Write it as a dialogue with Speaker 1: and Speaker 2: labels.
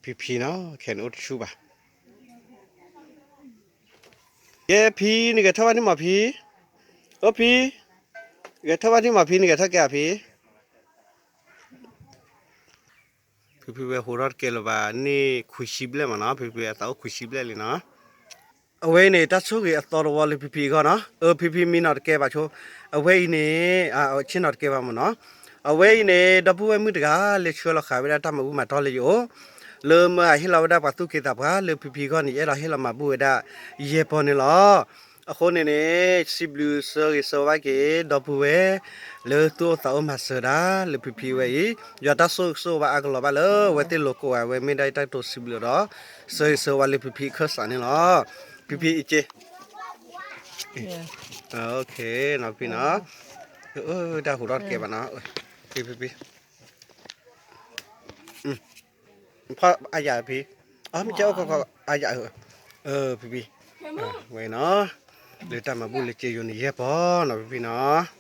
Speaker 1: พีเนาะแขนอุดชูบ่ะเย่พีนี่ก็เท่าวันที่หมอพีพีก็เท่าวันที่หมอพีนี่ก็เท่าแก่พีเวหัวรถเกลว่านี่คุยชิบเลยมั้งเนาะพีเต่าคุยชิบเลยเนาะเอาไว้เนี่ยตัดสู้กับตัววอลพีก็เนาะพีมีนอดแกบ่ะโชเอาไว้เนี่ยชินอดแกบ่ะมั้งเนาะเอาไว้เนี่ยดับเบิลมือถือเลชัวร์เราขายไปแล้วทำมาบุมาทอเลยอยู่เริ่มให้เราได้ประตูเกิดตับค่ะเริ่มพีก็นี่เราให้เรามาบุได้เย่ปอนนี่หรอคนเนี่ยสิบลูเซอร์สวายเกดับเบิลเลือตัวสาวมาเสดาเลือพีไว้ยอดตัดสู้ว่าอักลบเลยเวทีโลโก้ไว้ไม่ได้ตั้งตัวสิบลูหรอเซอร์ว่าเลือพีเข้าสารนี่หรอพีอีเจโอเคนะพี่เนาะได้หัวรอดเก็บอ่ะเนาะพีพ่ออายาพี่ไม่เจ้าก็อายาพีไว้เนาะเดี๋ยวตามมาบุญเลยเจอยู่นี่เยอะปอเนาะพี่เนาะ